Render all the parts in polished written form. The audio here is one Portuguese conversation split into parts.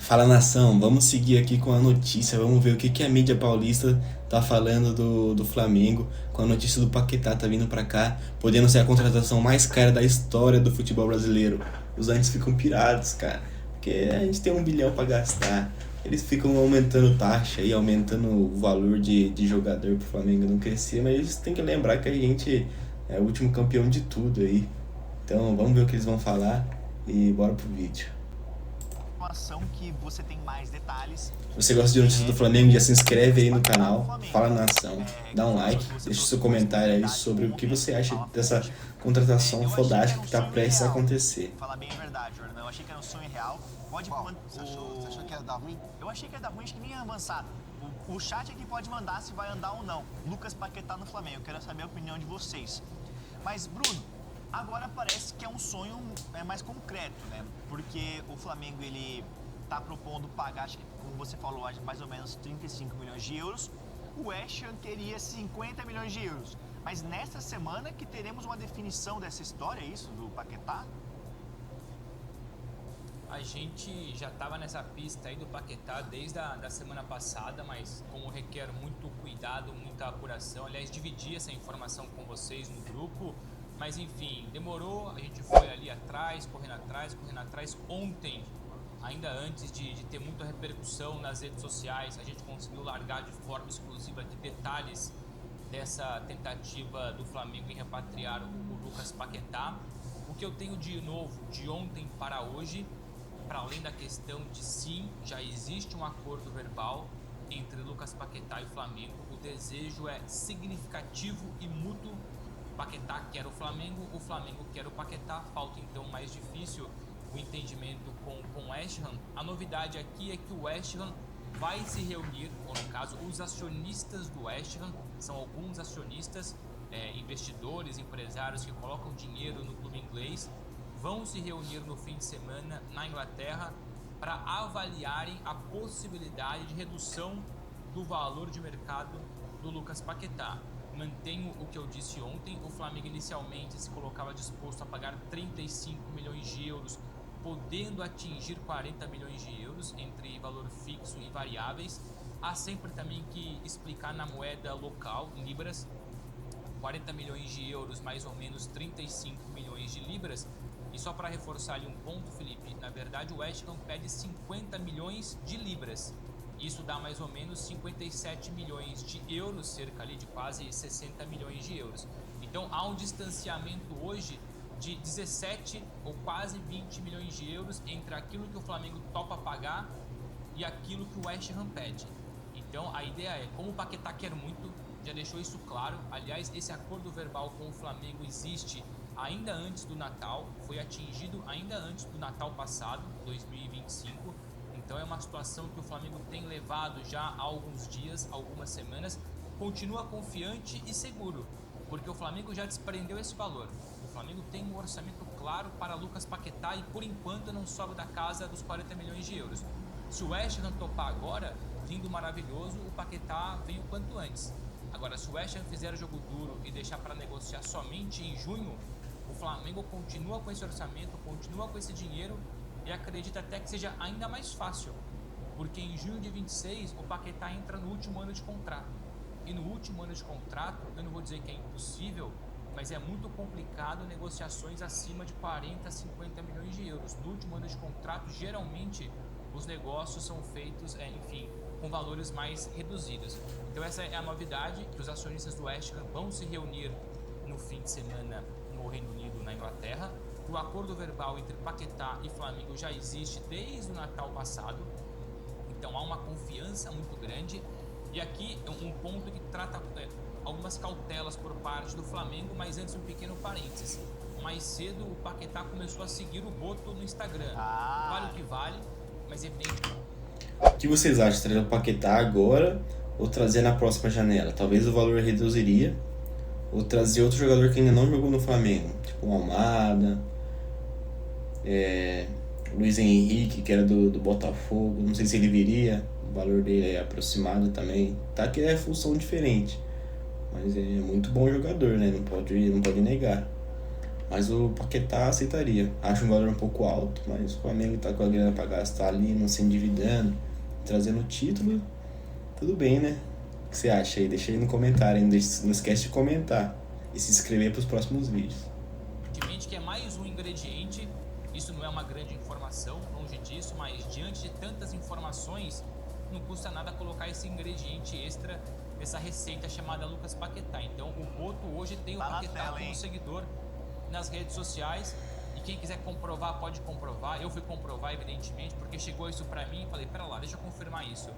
Fala nação, vamos seguir aqui com a notícia, vamos ver o que a mídia paulista tá falando do Flamengo, com a notícia do Paquetá tá vindo pra cá, podendo ser a contratação mais cara da história do futebol brasileiro. Os antes ficam pirados, cara, porque a gente tem 1 bilhão pra gastar, eles ficam aumentando taxa e aumentando o valor de jogador pro Flamengo não crescer, mas eles têm que lembrar que a gente é o último campeão de tudo aí. Então vamos ver o que eles vão falar e bora pro vídeo. Informação que você tem mais detalhes. Se você gosta de notícias do Flamengo, já se inscreve aí no canal, fala nação, dá um like, deixa o seu comentário aí sobre o que você acha dessa contratação fodástica que tá prestes a acontecer. Falar bem a verdade, Jordan. Eu achei que era um sonho real. Pode Você achou que ia dar ruim? Eu achei que ia dar ruim, acho que nem ia avançar. O chat aqui pode mandar se vai andar ou não. Lucas Paquetá no Flamengo. Eu quero saber a opinião de vocês. Mas, Bruno, agora parece que é um sonho mais concreto, né? Porque o Flamengo, ele tá propondo pagar, acho que, como você falou, mais ou menos 35 milhões de euros. O West Ham queria 50 milhões de euros. Mas nesta semana que teremos uma definição dessa história, é isso, do Paquetá? A gente já estava nessa pista aí do Paquetá desde a semana passada, mas como requer muito cuidado, muita apuração, aliás, dividi essa informação com vocês no grupo, mas enfim, demorou, a gente foi ali atrás, correndo atrás. Ontem, ainda antes de ter muita repercussão nas redes sociais, a gente conseguiu largar de forma exclusiva aqui detalhes dessa tentativa do Flamengo em repatriar o Lucas Paquetá. O que eu tenho de novo de ontem para hoje, para além da questão de sim, já existe um acordo verbal entre Lucas Paquetá e Flamengo. O desejo é significativo e mútuo. Paquetá quer o Flamengo quer o Paquetá. Falta então mais difícil o entendimento com o West Ham. A novidade aqui é que o West Ham vai se reunir, ou no caso, os acionistas do West Ham, são alguns acionistas, investidores, empresários que colocam dinheiro no clube inglês, vão se reunir no fim de semana na Inglaterra para avaliarem a possibilidade de redução do valor de mercado do Lucas Paquetá. Mantenho o que eu disse ontem, o Flamengo inicialmente se colocava disposto a pagar 35 milhões de euros, podendo atingir 40 milhões de euros entre valor fixo e variáveis. Há sempre também que explicar na moeda local, em libras, 40 milhões de euros, mais ou menos 35 milhões de libras. E só para reforçar ali um ponto, Felipe, na verdade o West Ham pede 50 milhões de libras. Isso dá mais ou menos 57 milhões de euros, cerca ali de quase 60 milhões de euros. Então há um distanciamento hoje de 17 ou quase 20 milhões de euros entre aquilo que o Flamengo topa pagar e aquilo que o West Ham pede. Então a ideia é, como o Paquetá quer muito, já deixou isso claro. Aliás, esse acordo verbal com o Flamengo existe ainda antes do Natal, foi atingido ainda antes do Natal passado, 2025. Então é uma situação que o Flamengo tem levado já há alguns dias, algumas semanas. Continua confiante e seguro, porque o Flamengo já desprendeu esse valor. O Flamengo tem um orçamento claro para Lucas Paquetá e por enquanto não sobe da casa dos 40 milhões de euros. Se o West Ham topar agora, lindo, maravilhoso, o Paquetá vem o quanto antes. Agora, se o West Ham fizer o jogo duro e deixar para negociar somente em junho, o Flamengo continua com esse orçamento, continua com esse dinheiro e acredita até que seja ainda mais fácil, porque em junho de 26 o Paquetá entra no último ano de contrato. E no último ano de contrato, eu não vou dizer que é impossível, mas é muito complicado negociações acima de 40, 50 milhões de euros. No último ano de contrato, geralmente os negócios são feitos, enfim, com valores mais reduzidos. Então essa é a novidade, que os acionistas do West Ham vão se reunir no fim de semana no Reino Unido, na Inglaterra. O acordo verbal entre Paquetá e Flamengo já existe desde o Natal passado, então há uma confiança muito grande. E aqui é um ponto que trata algumas cautelas por parte do Flamengo, mas antes um pequeno parênteses. Mais cedo o Paquetá começou a seguir o Boto no Instagram. Vale o que vale, mas é evidente que não. O que vocês acham? Trazer o Paquetá agora ou trazer na próxima janela? Talvez o valor reduziria, ou trazer outro jogador que ainda não jogou no Flamengo, tipo o Almada, Luiz Henrique, que era do Botafogo, não sei se ele viria, o valor dele é aproximado também, tá que é função diferente, mas é muito bom jogador, né? Não pode negar. Mas o Paquetá aceitaria. Acho um valor um pouco alto, mas o Flamengo tá com a grana pra gastar ali, não se endividando, trazendo o título, tudo bem, né? O que você acha aí? Deixa aí no comentário, não esquece de comentar e se inscrever pros próximos vídeos. Evidentemente que é mais um ingrediente, isso não é uma grande informação, longe disso, mas diante de tantas informações, não custa nada colocar esse ingrediente extra, essa receita chamada Lucas Paquetá. Então o Boto hoje tem o Paquetá como seguidor nas redes sociais, e quem quiser comprovar pode comprovar. Eu fui comprovar, evidentemente, porque chegou isso pra mim e falei, pera lá, deixa eu confirmar isso.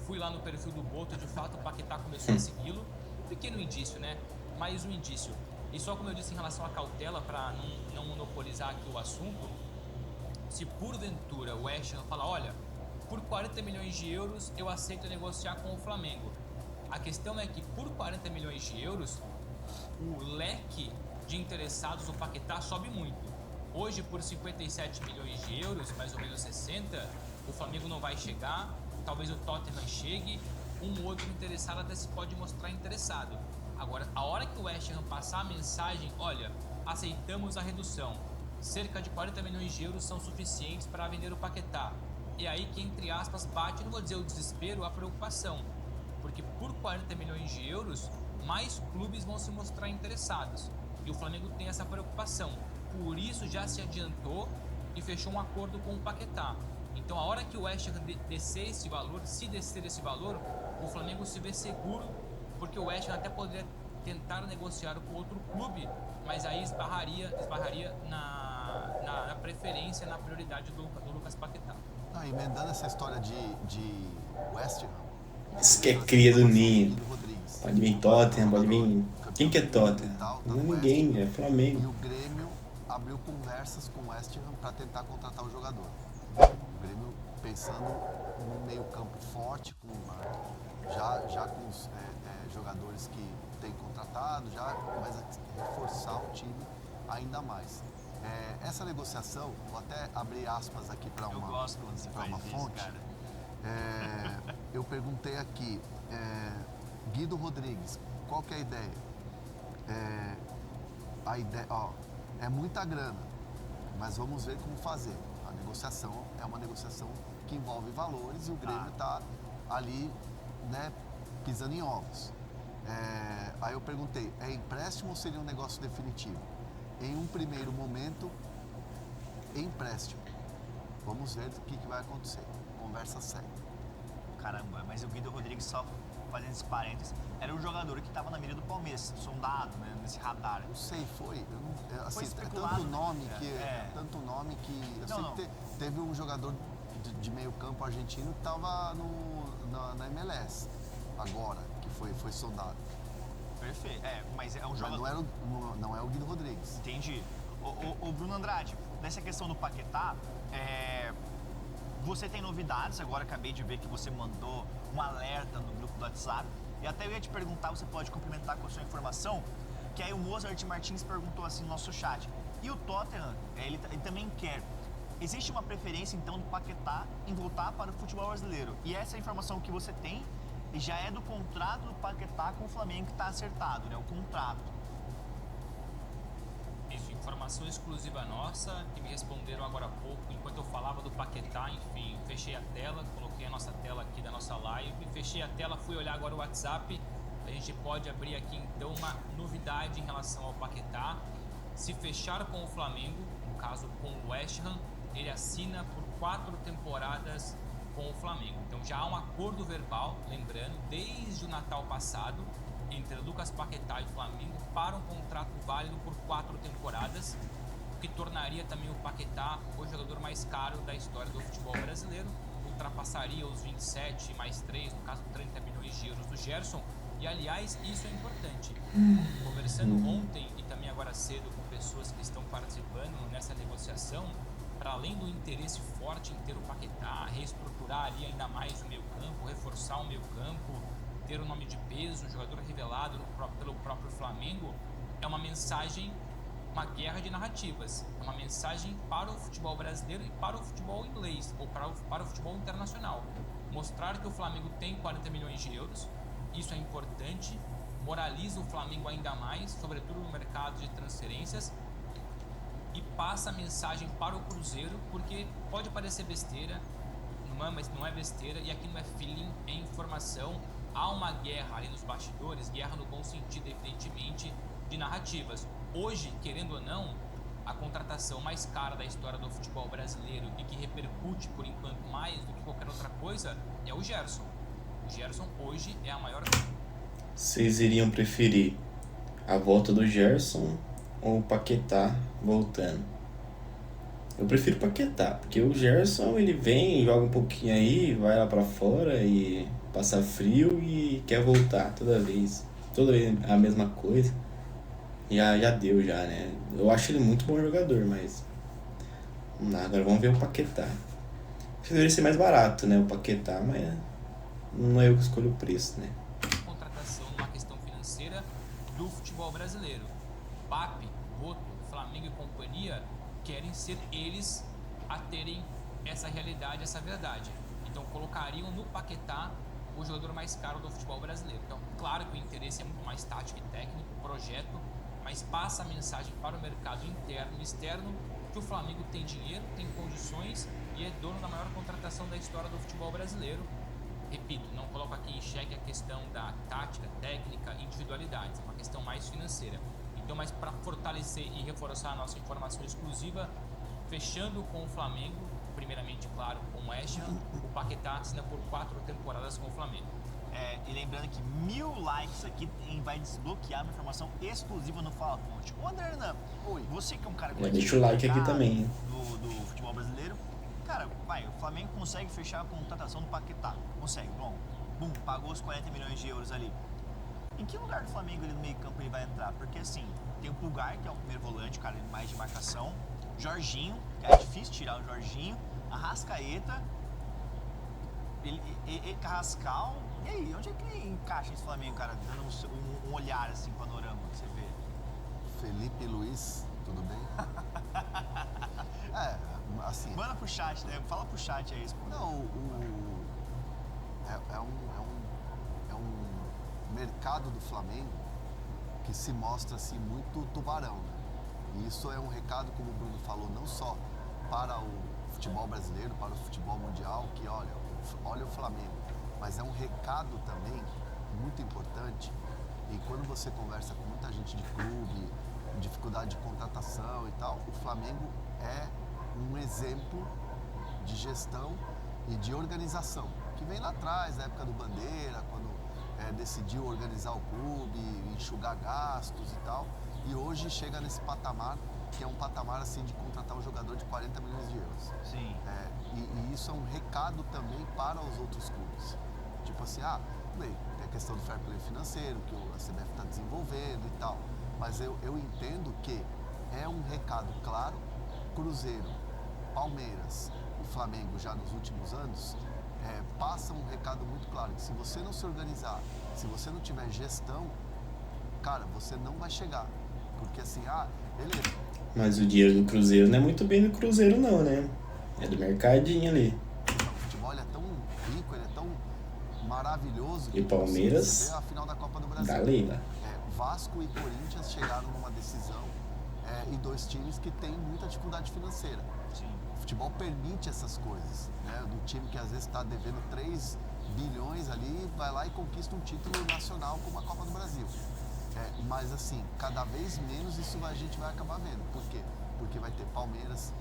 Fui lá no perfil do Boto, de fato o Paquetá começou a segui-lo, um pequeno indício, né? Mais um indício. E só como eu disse em relação à cautela, para não monopolizar aqui o assunto, se porventura o West Ham falar, olha, por 40 milhões de euros eu aceito negociar com o Flamengo. A questão é que por 40 milhões de euros, o leque de interessados no Paquetá sobe muito. Hoje, por 57 milhões de euros, mais ou menos 60, o Flamengo não vai chegar, talvez o Tottenham chegue, um outro interessado até se pode mostrar interessado. Agora, a hora que o West Ham passar a mensagem, olha, aceitamos a redução, cerca de 40 milhões de euros são suficientes para vender o Paquetá. E aí que, entre aspas, bate, não vou dizer o desespero, a preocupação. Porque por 40 milhões de euros, mais clubes vão se mostrar interessados. E o Flamengo tem essa preocupação. Por isso já se adiantou e fechou um acordo com o Paquetá. Então a hora que o West Ham descer esse valor, se descer esse valor, o Flamengo se vê seguro, porque o West Ham até poderia tentar negociar com outro clube, mas aí esbarraria na preferência, na prioridade do Lucas Paquetá. Emendando essa história de West Ham. Isso que é cria do ninho. Pode vir Tottenham, pode vir. Quem que é Tottenham? Não é ninguém, é Flamengo. E o Grêmio abriu conversas com o West Ham para tentar contratar o jogador. O Grêmio pensando num meio campo forte, já com os jogadores que tem contratado, mas reforçar o time ainda mais. Essa negociação, vou até abrir aspas aqui para uma fonte. Cara. Eu perguntei aqui, Guido Rodrigues, qual que é a ideia? A ideia, é muita grana, mas vamos ver como fazer. A negociação é uma negociação que envolve valores e o Grêmio está ali, né, pisando em ovos. Aí eu perguntei, é empréstimo ou seria um negócio definitivo? Em um primeiro momento, empréstimo. Vamos ver o que vai acontecer. Conversa séria. Caramba, mas o Guido Rodrigues, só fazendo esse parênteses, era um jogador que estava na mira do Palmeiras, sondado, né, nesse radar. Não sei, foi. Foi É especulado. tanto nome que eu sei que teve um jogador de meio campo argentino que estava na MLS agora, que foi sondado. Perfeito. Mas é um jogador. Mas não é o Guido Rodrigues. Entendi. O Bruno Andrade, nessa questão do Paquetá, você tem novidades, agora acabei de ver que você mandou um alerta no grupo do WhatsApp, e até eu ia te perguntar, você pode complementar com a sua informação, que aí o Mozart Martins perguntou assim no nosso chat, e o Tottenham, ele também quer. Existe uma preferência então do Paquetá em voltar para o futebol brasileiro, e essa informação que você tem já é do contrato do Paquetá com o Flamengo que está acertado, né? O contrato. Isso, informação exclusiva nossa, que me responderam agora há pouco, enquanto eu falava do Paquetá, enfim, fechei a tela, coloquei a nossa tela aqui da nossa live, fechei a tela, fui olhar agora o WhatsApp, a gente pode abrir aqui então uma novidade em relação ao Paquetá. Se fechar com o Flamengo, no caso com o West Ham, ele assina por 4 temporadas com o Flamengo. Então já há um acordo verbal, lembrando, desde o Natal passado, entre Lucas Paquetá e Flamengo para um contrato válido por 4 temporadas, o que tornaria também o Paquetá o jogador mais caro da história do futebol brasileiro, ultrapassaria os 27 mais 3, no caso 30 milhões de euros do Gerson, e aliás, isso é importante. Conversando ontem e também agora cedo com pessoas que estão participando nessa negociação, para além do interesse forte em ter o Paquetá, reestruturar ali ainda mais o meio campo, reforçar o meio campo, ter um nome de peso, um jogador revelado pelo próprio Flamengo, é uma mensagem, uma guerra de narrativas, é uma mensagem para o futebol brasileiro e para o futebol inglês, ou para o futebol internacional. Mostrar que o Flamengo tem 40 milhões de euros, isso é importante, moraliza o Flamengo ainda mais, sobretudo no mercado de transferências, e passa a mensagem para o Cruzeiro, porque pode parecer besteira, mas não é besteira, e aqui não é feeling, é informação. Há uma guerra ali nos bastidores, guerra no bom sentido, evidentemente, de narrativas. Hoje, querendo ou não, a contratação mais cara da história do futebol brasileiro e que repercute, por enquanto, mais do que qualquer outra coisa, é o Gerson. O Gerson hoje é a maior... Vocês iriam preferir a volta do Gerson ou o Paquetá voltando? Eu prefiro o Paquetá, porque o Gerson ele vem, joga um pouquinho aí, vai lá pra fora e passa frio e quer voltar toda vez a mesma coisa. Já deu já, né? Eu acho ele muito bom jogador, mas não dá. Agora vamos ver o Paquetá. Deveria ser mais barato, né? O Paquetá, mas não é eu que escolho o preço, né? Contratação numa questão financeira do futebol brasileiro. Pape, Boto, Flamengo e companhia querem ser eles a terem essa realidade, essa verdade. Então colocariam no Paquetá o jogador mais caro do futebol brasileiro. Então, claro que o interesse é muito mais tático e técnico, projeto, mas passa a mensagem para o mercado interno e externo que o Flamengo tem dinheiro, tem condições e é dono da maior contratação da história do futebol brasileiro. Repito, não coloco aqui em xeque a questão da tática, técnica, individualidades, é uma questão mais financeira. Então, mas para fortalecer e reforçar a nossa informação exclusiva, fechando com o Flamengo, primeiramente, claro, com o West Ham, o Paquetá assina por 4 temporadas com o Flamengo. E lembrando que 1000 likes aqui vai desbloquear uma informação exclusiva no Fala Ponte. Ô André Hernan, você que é um cara que deixa o like aqui também do futebol brasileiro, cara, o Flamengo consegue fechar a contratação do Paquetá, consegue, bum, pagou os 40 milhões de euros ali. Em que lugar do Flamengo ali no meio campo ele vai entrar? Porque assim, tem o Pulgar, que é o primeiro volante, cara mais de marcação, Jorginho, que é difícil tirar o Jorginho, Arrascaeta, Carrascal. E aí, onde é que ele encaixa esse Flamengo, cara, dando um olhar assim, panorama que você vê? Felipe Luiz, tudo bem? Assim. Manda pro chat, né? Fala pro chat aí. Não, é um mercado do Flamengo que se mostra assim muito tubarão, né? E isso é um recado, como o Bruno falou, não só para o futebol brasileiro, para o futebol mundial, que olha o Flamengo, mas é um recado também muito importante. E quando você conversa com muita gente de clube, dificuldade de contratação e tal, o Flamengo é um exemplo de gestão e de organização, que vem lá atrás, na época do Bandeira, quando decidiu organizar o clube, enxugar gastos e tal, e hoje chega nesse patamar, que é um patamar assim de contratar um jogador de 40 milhões de euros. Sim. E isso é um recado também para os outros clubes. Tipo assim, tem a questão do fair play financeiro, que a CBF está desenvolvendo e tal, mas eu entendo que é um recado claro. Cruzeiro, Palmeiras e Flamengo já nos últimos anos passam um recado muito claro, que se você não se organizar, se você não tiver gestão, cara, você não vai chegar. Porque assim, beleza. Mas o dinheiro do Cruzeiro não é muito bem do Cruzeiro não, né? É do mercadinho ali. O futebol é tão rico, ele é tão maravilhoso. E Palmeiras, você vê a final da Copa do Brasil. Da Leila. Vasco e Corinthians chegaram numa decisão e dois times que têm muita dificuldade financeira. Sim. O futebol permite essas coisas, né? Do time que às vezes está devendo 3 bilhões ali, vai lá e conquista um título nacional como a Copa do Brasil. Mas assim, cada vez menos isso a gente vai acabar vendo. Por quê? Porque vai ter Palmeiras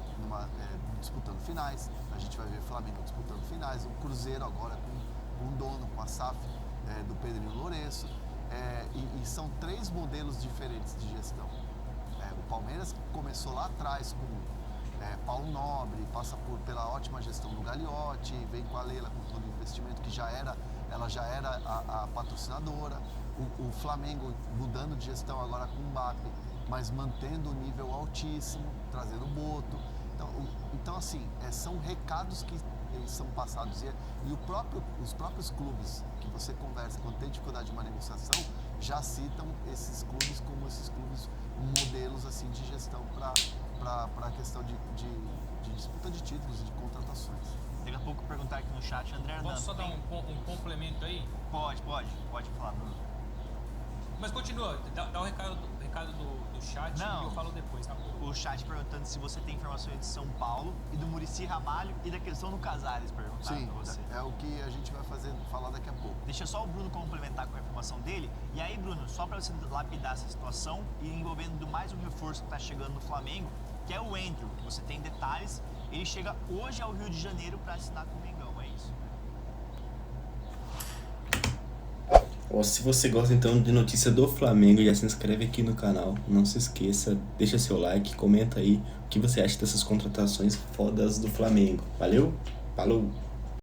disputando finais, a gente vai ver Flamengo disputando finais, o Cruzeiro agora com um dono, com a SAF do Pedrinho Lourenço. E são 3 modelos diferentes de gestão. O Palmeiras começou lá atrás com Paulo Nobre, passa pela ótima gestão do Gagliotti, vem com a Leila com todo o investimento, que ela já era a patrocinadora. O Flamengo mudando de gestão agora com o Mbappé, mas mantendo o nível altíssimo, trazendo o Boto. Então assim, são recados que são passados. E os próprios clubes que você conversa quando tem dificuldade de uma negociação, já citam esses clubes como esses clubes modelos assim, de gestão para a questão de disputa de títulos e de contratações. Daqui a pouco perguntar aqui no chat, André Hernan. Posso só dar um complemento aí? Pode falar, Bruno. Mas continua, dá o recado do chat Não. e eu falo depois, tá bom? O chat perguntando se você tem informações de São Paulo e do Muricy Ramalho e da questão do Casares, perguntaram Sim, pra você. é o que a gente vai falar daqui a pouco. Deixa só o Bruno complementar com a informação dele. E aí, Bruno, só para você lapidar essa situação e envolvendo mais um reforço que está chegando no Flamengo, que é o Andrew, que você tem detalhes. Ele chega hoje ao Rio de Janeiro para assinar com o Mengão, é isso? Se você gosta então de notícia do Flamengo, já se inscreve aqui no canal. Não se esqueça, deixa seu like, comenta aí o que você acha dessas contratações fodas do Flamengo. Valeu? Falou!